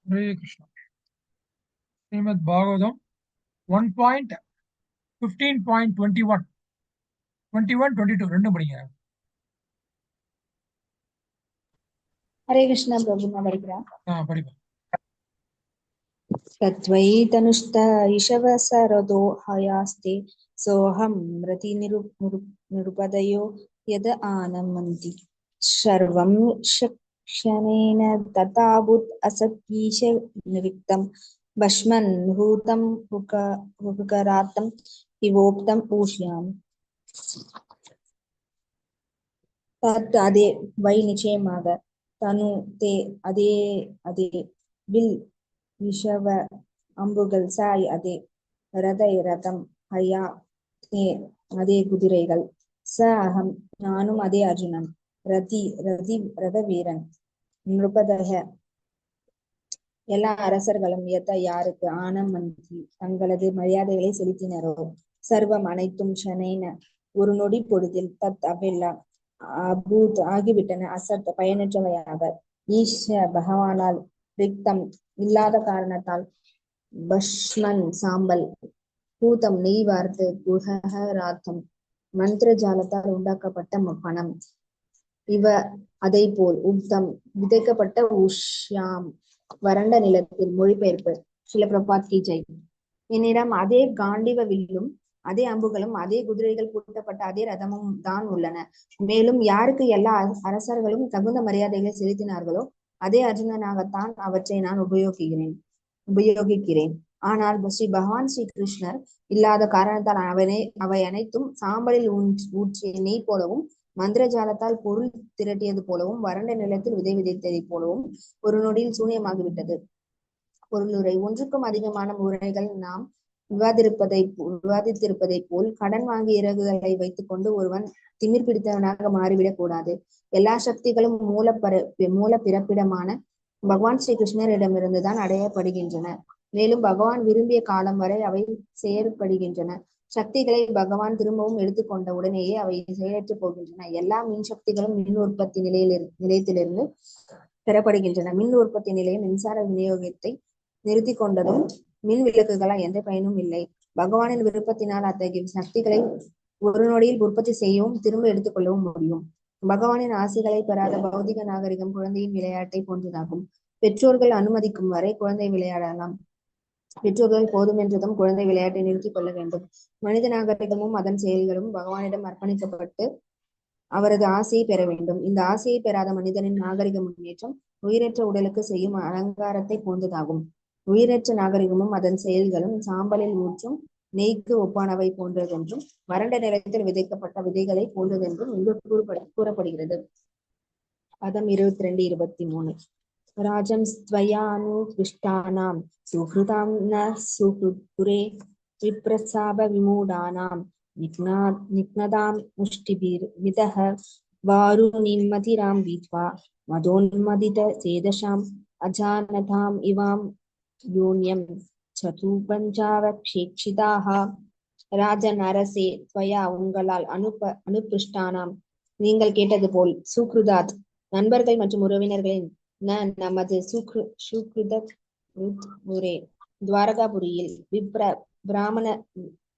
Hare Krishna. Srimad Bhagavatam 1.15.21 21 22 ரெண்டும் படிங்க. हरे कृष्ण प्रभु मैं படிக்கிறேன். படிப்பா. तत्त्वयि तनुष्ट ईशवसरदो हयास्ते सोऽहं रतिनिरुपदयो यद आनमन्ति सर्वं क्षणेन तथाभूत् असत्कीश निरिक्तं भस्मन् हूतं हुकरातं इवोक्तं पूष्यामि. தத் அதே வை நிச்சயமாக தனு தே அதே அதே வில் விஷவ அம்புகள் சாய் அதே ரதம் ஹயா தே அதே குதிரைகள் ச அகம் நானும் அதே அர்ஜுனன் ரத வீரன் நிருபதக எல்லா அரசர்களும் யாருக்கு ஆனமந்தி தங்களது மரியாதைகளை செலுத்தினரோ சர்வம் அனைத்தும் ஷனேன ஒரு நொடி பொழுதில் தத் அவ்வெல்லாம் அபூத் ஆகிவிட்டன அசத் பயனற்றவையாக ஈஷ பகவானால் ரிக்தம் இல்லாத காரணத்தால் பஷ்மன் சாம்பல் பூதம் நெய் வார்த்து குஹராத்தம் மந்திர ஜாலத்தால் உண்டாக்கப்பட்ட பணம் இவ அதை போல் உத்தம் விதைக்கப்பட்ட உஷ்யாம் வறண்ட நிலத்தில். மொழிபெயர்ப்பு சில பிரபாத் கி ஜெய். என்னிடம் அதே காண்டிவ வில்லும் அதே அம்புகளும் அதே குதிரைகள் பூட்டப்பட்ட அதே ரதமும் தான் உள்ளன. மேலும் யாருக்கு எல்லா அரசர்களும் தகுந்த மரியாதைகளை செலுத்தினார்களோ அதே அர்ஜுனனாகத்தான் அவற்றை நான் உபயோகிக்கிறேன். ஆனால் ஸ்ரீ பகவான் ஸ்ரீ கிருஷ்ணர் இல்லாத காரணத்தால் அவை அனைத்தும் சாம்பலில் ஊற்றிய நெய் போலவும் மந்திரஜாலத்தால் பொருள் திரட்டியது போலவும் வறண்ட நிலத்தில் விதை விதைத்ததை போலவும் ஒரு நொடியில் சூன்யமாகிவிட்டது. பொருளுரை ஒன்றுக்கும் அதிகமான முறைகள் நாம் விவாதித்திருப்பதை போல் கடன் வாங்கிய இறகுகளை வைத்துக் கொண்டு ஒருவன் திமிர் பிடித்தவனாக மாறிவிடக் கூடாது. எல்லா சக்திகளும் மூல பிறப்பிடமான பகவான் ஸ்ரீ கிருஷ்ணரிடமிருந்துதான் அடையப்படுகின்றன. மேலும் பகவான் விரும்பிய காலம் வரை அவை செயற்படுகின்றன. சக்திகளை பகவான் திரும்பவும் எடுத்துக்கொண்ட உடனேயே அவை செயலற்று போகின்றன. எல்லா மின் சக்திகளும் மின் உற்பத்தி நிலையத்திலிருந்து பெறப்படுகின்றன. மின் உற்பத்தி நிலையம் மின்சார விநியோகத்தை நிறுத்தி கொண்டதும் மின் விளக்குகளால் எந்த பயனும் இல்லை. பகவானின் விருப்பத்தினால் அத்தகைய சக்திகளை ஒரு நொடியில் உற்பத்தி செய்யவும் திரும்ப எடுத்துக்கொள்ளவும் முடியும். பகவானின் ஆசைகளை பெறாத பௌதிக நாகரிகம் குழந்தையின் விளையாட்டை போன்றதாகும். பெற்றோர்கள் அனுமதிக்கும் வரை குழந்தை விளையாடலாம். பெற்றோர்கள் போதும் என்றதும் குழந்தை விளையாட்டை நிறுத்திக் கொள்ள வேண்டும். மனித நாகரிகமும் அதன் செயல்களும் பகவானிடம் அர்ப்பணிக்கப்பட்டு அவரது ஆசையை பெற வேண்டும். இந்த ஆசையை பெறாத மனிதனின் நாகரிக முன்னேற்றம் உயிரற்ற உடலுக்கு செய்யும் அலங்காரத்தை போன்றதாகும். உயிரற்ற நாகரிகமும் அதன் செயல்களும் சாம்பலில் ஊற்றும் நெய்க்கு ஒப்பானவை போன்றதென்றும் வறண்ட நிலத்தில் விதைக்கப்பட்ட விதைகளை போன்றதென்றும் இங்கு கூறப்படுகிறது. பதம் 22-23. ராஜம் ஸ்வயானுகிருஷ்டானாம் சுஹ்ருதாம் ந சுஹுரே விப்ரசாப விமூடானாம் நிக்னதாம் முஷ்டிபிர் விதஹ வாருணிமதிராம் வீத்வா மதோன்மதித சேதசாம் அஜானதாம் இவாம் யோன்யம் சதுபஞ்சாவக்ஷேக்ஷிதாக. ராஜன் அரசே ஸ்வயா உங்களால் அனுபிருஷ்டானாம் நீங்கள் கேட்டது போல் சுக்ருதாத் நண்பர்கள் மற்றும் உறவினர்களின் நமது துவாரகாபுரியில்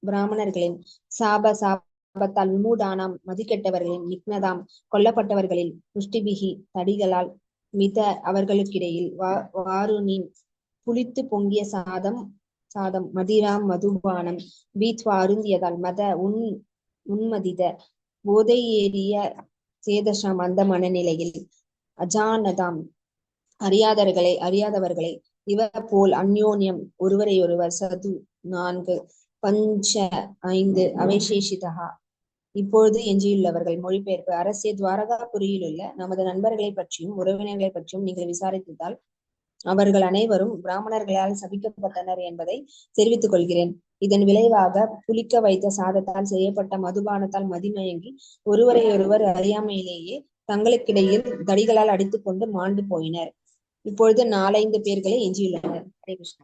பிராமணர்களின் சாபத்தால் விமூடானாம் மதிக்கெட்டவர்களின் நிக்னதாம் கொல்லப்பட்டவர்களில் முஷ்டிபிகி தடிகளால் மித அவர்களுக்கிடையில் வாருணின் புளித்து பொங்கிய சாதம் மதிராம் மதுபானம் பீத்வா அருந்தியதால் உன்மதித போதை ஏறிய சேதசாம் அந்த மனநிலையில் அஜானதாம் அறியாதவர்களை இவ போல் அந்யோன்யம் ஒருவரையொருவர் சது 4 பஞ்ச 5 அவசேஷிதா இப்பொழுது எஞ்சியுள்ளவர்கள். மொழிபெயர்ப்பு அரசே துவாரகாபுரியில் உள்ள நமது நண்பர்களை பற்றியும் உறவினர்களை பற்றியும் நீங்கள் விசாரித்ததால் அவர்கள் அனைவரும் பிராமணர்களால் சபிக்கப்பட்டனர் என்பதை தெரிவித்துக் கொள்கிறேன். இதன் விளைவாக புளிக்க வைத்த சாதத்தால் செய்யப்பட்ட மதுபானத்தால் மதிமயங்கி ஒருவரையொருவர் அறியாமையிலேயே தங்களுக்கிடையில் தடிகளால் அடித்துக் கொண்டு மாண்டு போயினர். இப்பொழுது 4-5 பேர்களே எஞ்சியுள்ளனர். ஹரே கிருஷ்ணா.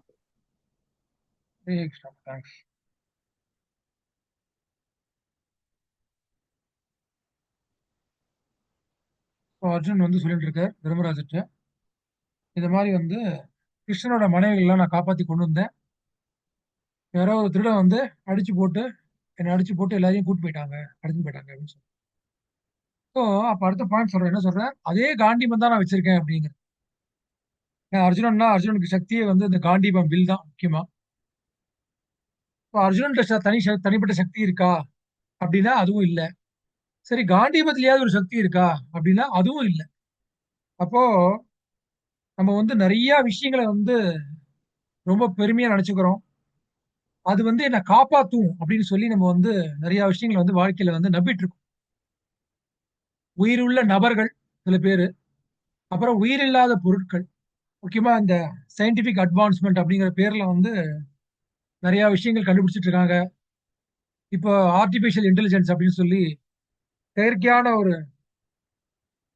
அர்ஜுன் சொல்லிட்டு இருக்கார் தர்மராஜர்கிட்ட, இது மாதிரி கிருஷ்ணனோட மனைவிகள்லாம் நான் காப்பாத்தி கொண்டு வந்தேன். யாரோ ஒரு திருடன் வந்து அடிச்சு போட்டு என்னை அடிச்சு போட்டு எல்லாரையும் கூட்டு போயிட்டாங்க, அடிச்சு போயிட்டாங்க அப்படின்னு சொல்லி. ஸோ அப்ப அடுத்த பாயிண்ட் சொல்றேன். என்ன சொல்றேன்? அதே காண்டீபம் தான் நான் வச்சிருக்கேன் அப்படிங்கிறேன். ஏன் அர்ஜுனன்னா அர்ஜுனனுக்கு சக்தியே வந்து இந்த காண்டீபம் வில் தான் முக்கியமா. இப்போ அர்ஜுனன்ட்ட தனிப்பட்ட சக்தி இருக்கா அப்படின்னா அதுவும் இல்ல. சரி காண்டீபத்திலேயாவது ஒரு சக்தி இருக்கா அப்படின்னா அதுவும் இல்ல. அப்போ நம்ம வந்து நிறைய விஷயங்களை வந்து ரொம்ப பெருமையா நினைச்சுக்கிறோம். அது வந்து என்ன காப்பாத்தும் அப்படின்னு சொல்லி நம்ம வந்து நிறைய விஷயங்களை வந்து வாழ்க்கையில வந்து நம்பிட்டு இருக்கோம். உயிருள்ள நபர்கள் சில பேரு, அப்புறம் உயிரில்லாத பொருட்கள். முக்கியமா இந்த சயின்டிபிக் அட்வான்ஸ்மெண்ட் அப்படிங்கிற பேர்ல வந்து நிறைய விஷயங்கள் கண்டுபிடிச்சிட்டு இருக்காங்க. இப்போ ஆர்டிபிஷியல் இன்டெலிஜென்ஸ் அப்படின்னு சொல்லி செயற்கையான ஒரு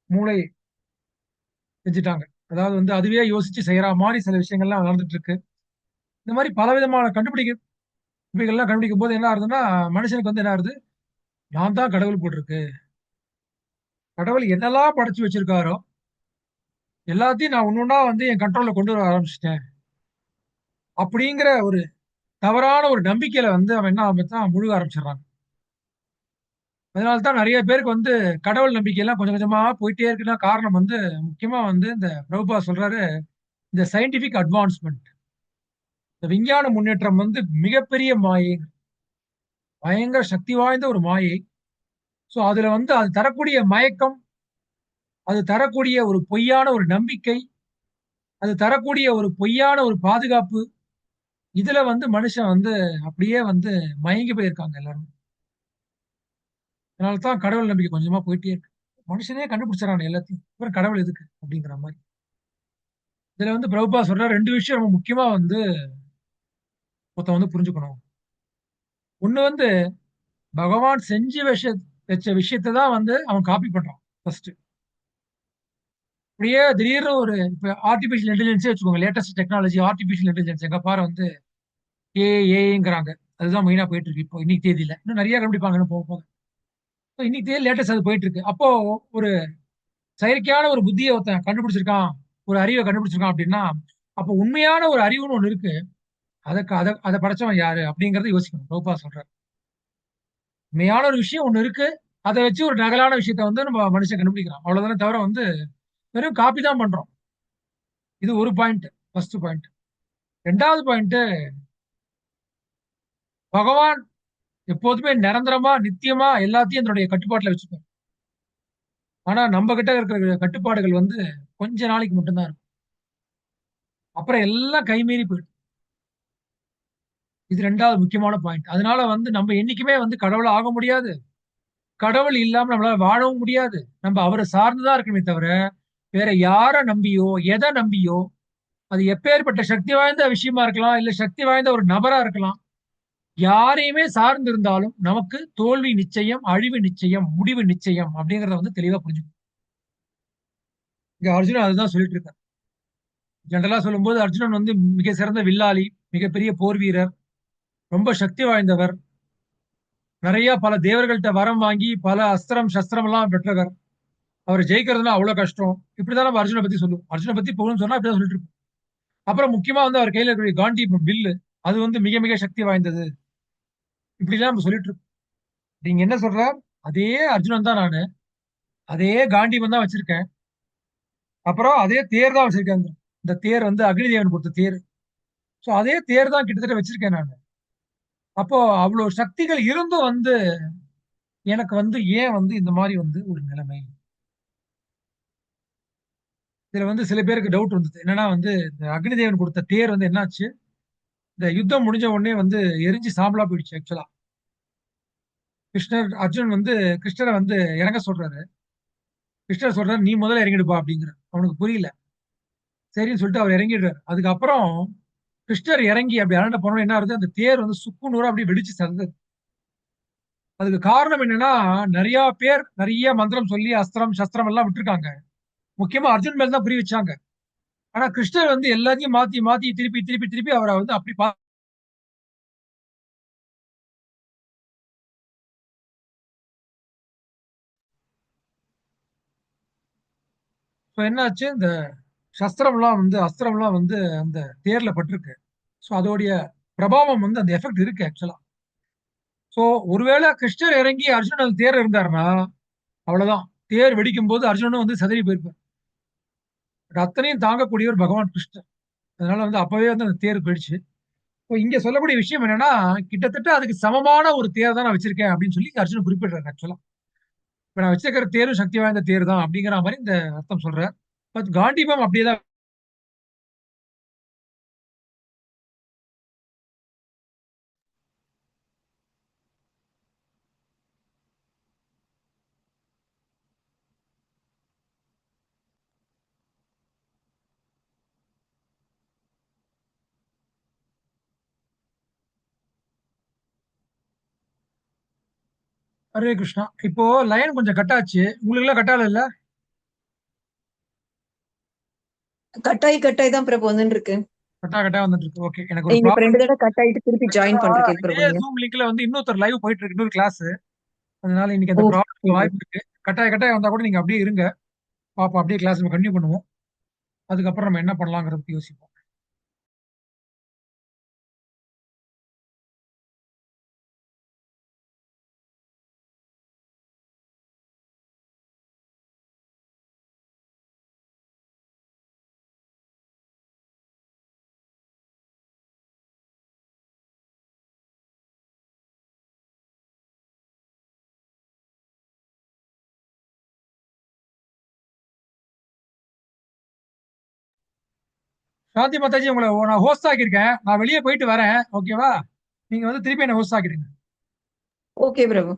மூளை செஞ்சுட்டாங்க. அதாவது வந்து அதுவே யோசிச்சு செய்யற மாதிரி சில விஷயங்கள்லாம் நடந்துட்டு இருக்கு. இந்த மாதிரி பலவிதமான கண்டுபிடிப்புகள்லாம் கண்டுபிடிக்கும் போது என்ன ஆகுதுன்னா, மனுஷனுக்கு வந்து என்ன ஆகுது? நான் தான் கடவுள் போட்டிருக்கு. கடவுள் என்னெல்லாம் படைச்சு வச்சிருக்காரோ எல்லாத்தையும் நான் ஒண்ணொண்ணா வந்து என் கண்ட்ரோல்ல கொண்டு வர ஆரம்பிச்சிட்டேன். அப்படிங்கிற ஒரு தவறான ஒரு நம்பிக்கையில வந்து அவன் என்ன ஆரம்பிச்சான் முழுக ஆரம்பிச்சிடுறான். அதனால தான் நிறைய பேருக்கு வந்து கடவுள் நம்பிக்கை எல்லாம் கொஞ்சம் கொஞ்சமா போயிட்டே இருக்குன்னா காரணம் வந்து முக்கியமா வந்து இந்த பிரபுபா சொல்றாரு, இந்த சயின்டிபிக் அட்வான்ஸ்மெண்ட், இந்த விஞ்ஞான முன்னேற்றம் வந்து மிகப்பெரிய மாயை, பயங்கர சக்தி வாய்ந்த ஒரு மாயை. சோ அதுல வந்து அது தரக்கூடிய மயக்கம், அது தரக்கூடிய ஒரு பொய்யான ஒரு நம்பிக்கை, அது தரக்கூடிய ஒரு பொய்யான ஒரு பாதுகாப்பு, இதுல வந்து மனுஷன் வந்து அப்படியே வந்து மயங்கி போயிருக்காங்க எல்லாரும். அதனால தான் கடவுள் நம்பிக்கை கொஞ்சமா போயிட்டே இருக்கு. மனுஷனே கண்டுபிடிச்சிடறான் எல்லாத்தையும். அப்புறம் கடவுள் எதுக்கு? அப்படிங்கிற மாரி. இதுல வந்து பிரபுபா சொல்ற 2 விஷயம் ரொம்ப முக்கியமா வந்து ஒருத்தன் வந்து புரிஞ்சுக்கணும். ஒண்ணு வந்து பகவான் செஞ்சு வச்ச விஷயத்த தான் வந்து அவன் காப்பி பண்றான் ஃபர்ஸ்ட். அப்படியே திடீர்னு ஒரு இப்ப ஆர்டிபிஷியல் இன்டெலிஜென்ஸே வச்சுக்கோங்க. லேட்டஸ்ட் டெக்னாலஜி ஆர்டிபிஷியல் இன்டெலிஜென்ஸ் எங்க பாரு வந்து ஏஐங்கிறாங்க. அதுதான் மெயினா போயிட்டு இருக்கு இப்போ இன்னைக்கு தேதியில. இன்னும் நிறைய கண்டுபிடிப்பாங்க இன்னும் போக போக. இன்னைக்கு தேதி லேட்டஸ்ட் அது போயிட்டு இருக்கு. அப்போ ஒரு செயற்கையான ஒரு புத்தியை ஒருத்தன் கண்டுபிடிச்சிருக்கான், ஒரு அறிவை கண்டுபிடிச்சிருக்கான் அப்படின்னா, அப்போ உண்மையான ஒரு அறிவுன்னு ஒண்ணு இருக்கு. அதுக்கு அதை படைச்சவன் யாரு அப்படிங்கறத யோசிக்கணும். பிரபுபா சொல்றாரு. உண்மையான ஒரு விஷயம் ஒண்ணு இருக்கு. அதை வச்சு ஒரு நகலான விஷயத்த வந்து நம்ம மனுஷன் கண்டுபிடிக்கிறான். அவ்வளவுதானே தவிர வந்து வெறும் காப்பி தான் பண்றோம். இது ஒரு பாயிண்ட். First point. 2வது பாயிண்ட், பகவான் எப்போதுமே நிரந்தரமா, நித்தியமா எல்லாத்தையும் தன்னுடைய கட்டுப்பாட்டுல வச்சுப்பார். ஆனா நம்ம கிட்ட இருக்கிற கட்டுப்பாடுகள் வந்து கொஞ்ச நாளைக்கு மட்டும்தான் இருக்கும். அப்புறம் எல்லாம் கைமீறி போயிடும். இது 2வது முக்கியமான பாயிண்ட். அதனால வந்து நம்ம என்னைக்குமே வந்து கடவுள் ஆக முடியாது. கடவுள் இல்லாம நம்மளால வாழவும் முடியாது. நம்ம அவரை சார்ந்துதான் இருக்கணுமே தவிர, வேற யார நம்பியோ, எதை நம்பியோ, அது எப்பேற்பட்ட சக்தி வாய்ந்த விஷயமா இருக்கலாம், இல்ல சக்தி வாய்ந்த ஒரு நபரா இருக்கலாம். யாரையுமே சார்ந்து இருந்தாலும் நமக்கு தோல்வி நிச்சயம், அழிவு நிச்சயம், முடிவு நிச்சயம் அப்படிங்கறத வந்து தெளிவா புரிஞ்சுக்கணும். இங்க அர்ஜுனன் அதுதான் சொல்லிட்டு இருக்கார். ஜெனரலா சொல்லும்போது அர்ஜுனன் வந்து மிக சிறந்த வில்லாளி, மிகப்பெரிய போர் வீரர், ரொம்ப சக்தி வாய்ந்தவர், நிறைய பல தேவர்கள்ட்ட வரம் வாங்கி பல அஸ்திரம் சஸ்திரம் எல்லாம் பெற்றவர். அவர் ஜெயிக்கிறதுனா அவ்வளவு கஷ்டம். இப்படிதான் நம்ம அர்ஜுனை பத்தி சொல்லுவோம். அர்ஜுனை பத்தி போகணும்னு சொன்னா அப்படிதான் சொல்லிட்டு இருப்போம். அப்புறம் முக்கியமா வந்து அவர் கையில இருக்கக்கூடிய காண்டீபம் வில்லு, அது வந்து மிக மிக சக்தி வாய்ந்தது. இப்படிலாம் நம்ம சொல்லிட்டு இருக்கோம். நீங்க என்ன சொல்ற? அதே அர்ஜுனன் தான் நானு. அதே காண்டீபம் தான் வச்சிருக்கேன். அப்புறம் அதே தேர் தான் வச்சிருக்கேன். இந்த தேர் வந்து அக்னி தேவன் கொடுத்த தேர். சோ அதே தேர் தான் கிட்டத்தட்ட வச்சிருக்கேன் நான். அப்போ அவ்வளவு சக்திகள் இருந்தும் வந்து எனக்கு வந்து ஏன் வந்து இந்த மாதிரி வந்து ஒரு நிலைமை? இதுல வந்து சில பேருக்கு டவுட் வந்தது. என்னன்னா வந்து இந்த அக்னி தேவன் கொடுத்த தேர் வந்து என்னாச்சு? இந்த யுத்தம் முடிஞ்ச உடனே வந்து எரிஞ்சு சாம்பலா போயிடுச்சு ஆக்சுவலா. அர்ஜுனன் வந்து கிருஷ்ணரை வந்து இறங்க சொல்றாரு. கிருஷ்ணர் சொல்றாரு நீ முதல்ல இறங்கிடுப்பா அப்படிங்கிற. அவனுக்கு புரியல. சரின்னு சொல்லிட்டு அவர் இறங்கிடுறாரு. அதுக்கப்புறம் கிருஷ்ணர் இறங்கி அப்படி அரண்ட போனோம் என்ன ஆகுது? அந்த தேர் வந்து சுக்கு நூறா அப்படியே வெடிச்சு செதறுது. அதுக்கு காரணம் என்னன்னா, நிறைய பேர் நிறைய மந்திரம் சொல்லி அஸ்திரம் சஸ்திரம் எல்லாம் விட்டுருக்காங்க. முக்கியமா அர்ஜுன் மேல தான் புரிய வச்சாங்க. ஆனா கிருஷ்ணர் வந்து எல்லாத்தையும் மாத்தி மாத்தி திருப்பி திருப்பி திருப்பி அவரை வந்து அப்படி இப்ப என்னாச்சு? இந்த சஸ்திரம்லாம் வந்து அஸ்திரம்லாம் வந்து அந்த தேர்ல பட்டிருக்கு. ஸோ அதோடைய பிரபாவம் வந்து அந்த எஃபெக்ட் இருக்கு ஆக்சுவலா. ஸோ ஒருவேளை கிருஷ்ணர் இறங்கி அர்ஜுனன் தேர் இருந்தாருன்னா அவ்வளவுதான். தேர் வெடிக்கும் போது அர்ஜுனனும் வந்து சிதறி போயிருப்பார். பட் அத்தனையும் தாங்கக்கூடியவர் பகவான் கிருஷ்ணர். அதனால வந்து அப்பவே வந்து அந்த தேர் போயிடுச்சு. இப்போ இங்க சொல்லக்கூடிய விஷயம் என்னன்னா, கிட்டத்தட்ட அதுக்கு சமமான ஒரு தேர் தான் நான் வச்சிருக்கேன் அப்படின்னு சொல்லி அர்ஜுனன் குறிப்பிடுறாரு ஆக்சுவலா. இப்ப நான் வச்சிருக்கிற தேரும் சக்தி வாய்ந்த தேர் தான் அப்படிங்கிற மாதிரி இந்த அர்த்தம் சொல்றார். பட் காண்டீபம் அப்படியேதான். ஹரே கிருஷ்ணா. இப்போ லைன் கொஞ்சம் கட் ஆச்சு. உங்களுக்கு எல்லாம் கட் ஆகல இல்ல? கட்டாயி கட்டாயி தான் பிரபு வந்துட்டு இருக்கு. கட்டா கட்டா வந்துட்டு இருக்கு. ஓகே. எனக்கு ஒரு நீங்க இப்ப ப்ராப்ளம். 2 தடவை கட் ஆயிட்டு திருப்பி ஜாயின் பண்றீங்க இதே பிரபு நீங்க. ஜூம் லிங்க்ல வந்து இன்னொருத்தர் லைவ் போயிட்டு இருக்கு, இன்னொரு கிளாஸ். அதனால இன்னைக்கு அந்த ஓகே ப்ராப்ளம் வாய்ப்பு இருக்கு. கட்டாய கட்டாய வந்தா கூட நீங்க அப்படியே இருங்க. பாப்போம், அப்படியே கிளாஸ் கண்டினியூ பண்ணுவோம். அதுக்கப்புறம் நம்ம என்ன பண்ணலாங்கிறத பத்தி யோசிப்போம். சாந்தி மாதாஜி, உங்களை நான் ஹோஸ்ட் ஆக்கியிருக்கேன். நான் வெளியே போயிட்டு வரேன். ஓகேவா? நீங்க வந்து திருப்பி என்ன ஹோஸ்ட் ஆக்கிடுங்க. ஓகே பிரபு.